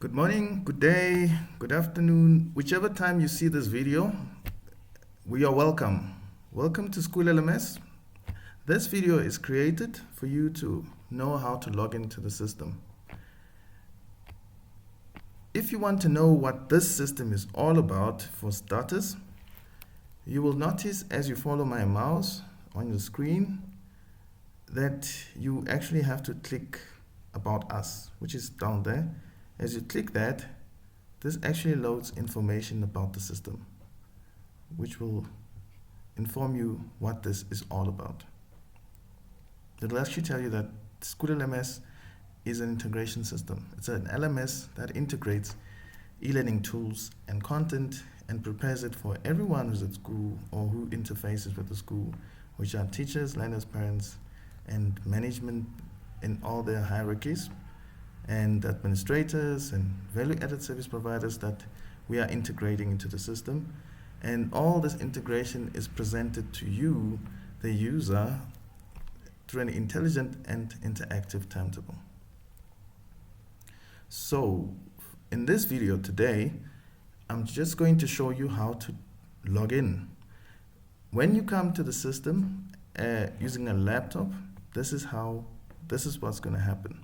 Good morning, good day, good afternoon, whichever time you see this video, we are welcome. Welcome to SchoolLMS. This video is created for you to know how to log into the system. If you want to know what this system is all about, for starters, you will notice as you follow my mouse on your screen that you actually have to click About Us, which is down there. As you click that, this actually loads information about the system, which will inform you what this is all about. It will actually tell you that SchoolLMS is an integration system. It's an LMS that integrates e-learning tools and content and prepares it for everyone who's at school or who interfaces with the school, which are teachers, learners, parents, and management in all their hierarchies, and administrators and value-added service providers that we are integrating into the system. And all this integration is presented to you, the user, through an intelligent and interactive timetable. So in this video today, I'm just going to show you how to log in. When you come to the system using a laptop, this is what's going to happen.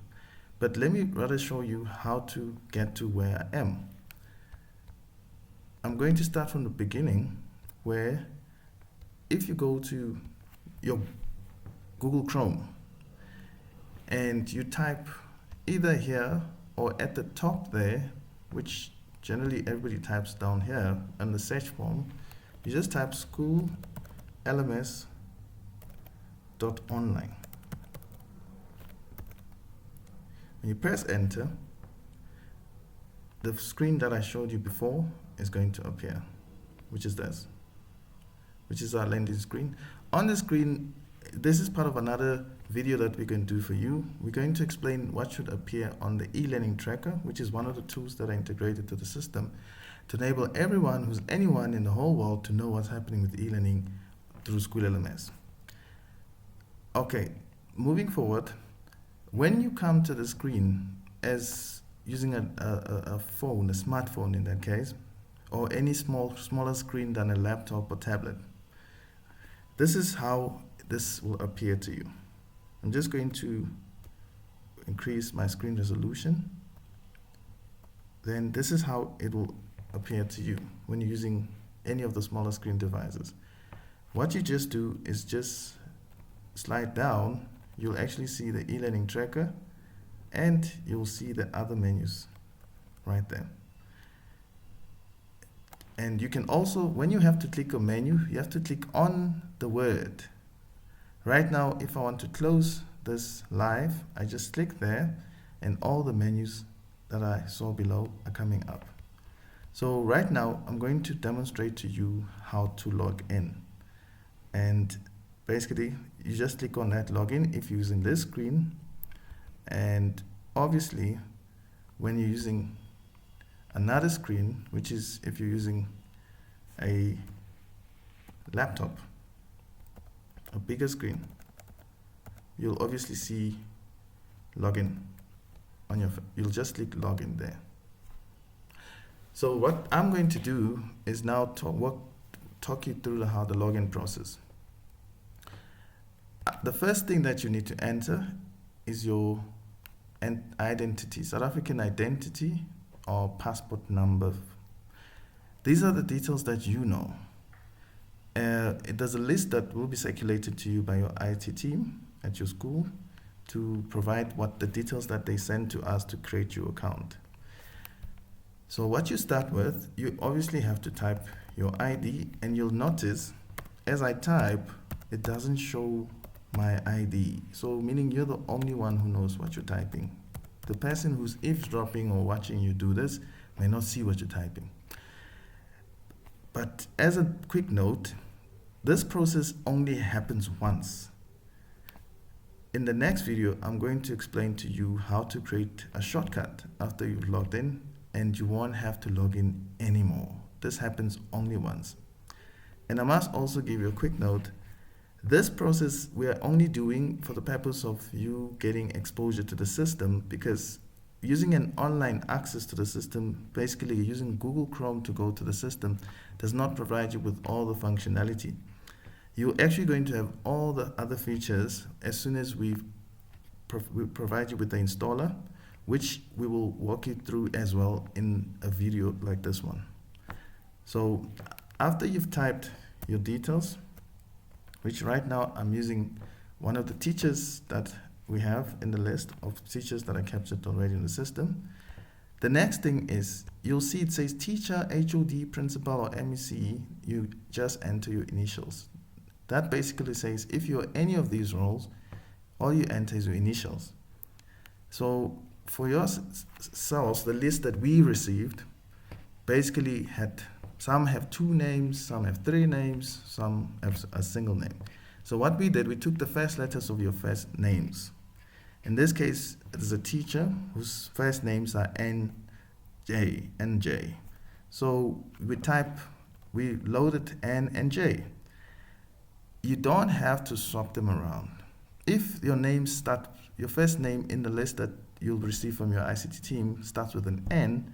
But let me rather show you how to get to where I am. I'm going to start from the beginning, where if you go to your Google Chrome and you type either here or at the top there, which generally everybody types down here on the search form, you just type SchoolLMS.online. When you press enter, the screen that I showed you before is going to appear, which is this, which is our landing screen. On the screen, this is part of another video that we're going to do for you. We're going to explain what should appear on the e-learning tracker, which is one of the tools that are integrated to the system to enable anyone in the whole world to know what's happening with e-learning through SchoolLMS. Okay, moving forward, when you come to the screen as using a phone, a smartphone in that case, or any smaller screen than a laptop or tablet, this is how this will appear to you. I'm just going to increase my screen resolution. Then this is how it will appear to you when you're using any of the smaller screen devices. What you just do is just slide down. You'll actually see the e-learning tracker and you'll see the other menus right there. And you can also, when you have to click a menu, you have to click on the word. Right now, if I want to close this live, I just click there and all the menus that I saw below are coming up. So right now, I'm going to demonstrate to you how to log in. And basically, you just click on that login if you're using this screen. And obviously, when you're using another screen, which is if you're using a laptop, a bigger screen, you'll obviously see login on your phone. You'll just click login there. So what I'm going to do is now talk you through how the login process. The first thing that you need to enter is your identity, South African identity or passport number. These are the details that you know. There's a list that will be circulated to you by your IT team at your school to provide what the details that they send to us to create your account. So what you start with, you obviously have to type your ID, and you'll notice as I type, it doesn't show my ID. So meaning you're the only one who knows what you're typing. The person who's eavesdropping or watching you do this may not see what you're typing. But as a quick note, this process only happens once. In the next video, I'm going to explain to you how to create a shortcut after you've logged in, and you won't have to log in anymore. This happens only once. And I must also give you a quick note. This process we are only doing for the purpose of you getting exposure to the system, because using an online access to the system, basically using Google Chrome to go to the system, does not provide you with all the functionality. You're actually going to have all the other features as soon as we provide you with the installer, which we will walk you through as well in a video like this one. So after you've typed your details, which right now I'm using one of the teachers that we have in the list of teachers that are captured already in the system. The next thing is, you'll see it says teacher, HOD, principal, or MEC. You just enter your initials. That basically says if you're any of these roles, all you enter is your initials. So for yourselves, the list that we received basically had, some have 2 names, some have 3 names, some have a single name. So what we did, we took the first letters of your first names. In this case, there's a teacher whose first names are NJ. So we loaded N and J. You don't have to swap them around. If your first name in the list that you'll receive from your ICT team starts with an N,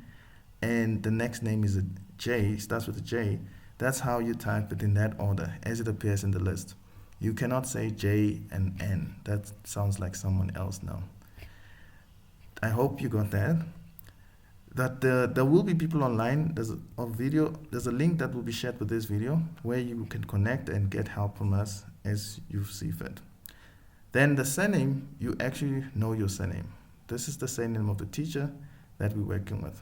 and the next name is a J, starts with a J, that's how you type it in that order as it appears in the list. You cannot say J and N. That sounds like someone else now. I hope you got that. There will be people online. There's a link that will be shared with this video where you can connect and get help from us as you see fit. Then the surname, you actually know your surname. This is the surname of the teacher that we're working with.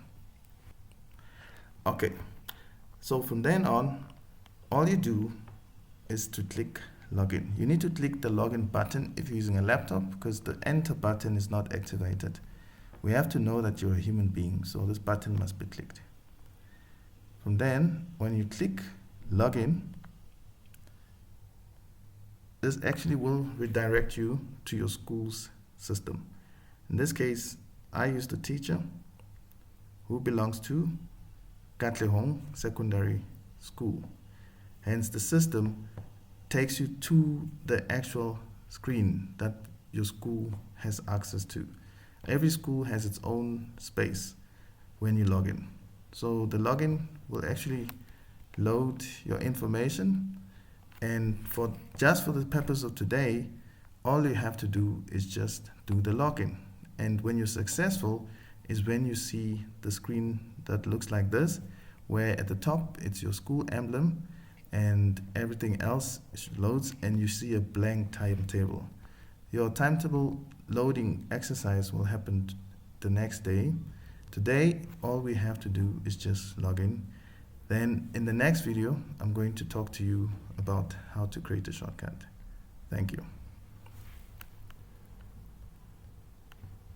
Okay, so from then on, all you do is to click login. You need to click the login button if you're using a laptop, because the enter button is not activated. We have to know that you're a human being, so this button must be clicked. From then, when you click login, this actually will redirect you to your school's system. In this case, I use the teacher who belongs to Katlehong Secondary School. Hence, the system takes you to the actual screen that your school has access to. Every school has its own space when you log in. So the login will actually load your information, and just for the purpose of today, all you have to do is just do the login. And when you're successful is when you see the screen that looks like this, where at the top it's your school emblem and everything else loads, and you see a blank timetable. Your timetable loading exercise will happen the next day. Today, all we have to do is just log in. Then in the next video, I'm going to talk to you about how to create a shortcut. Thank you.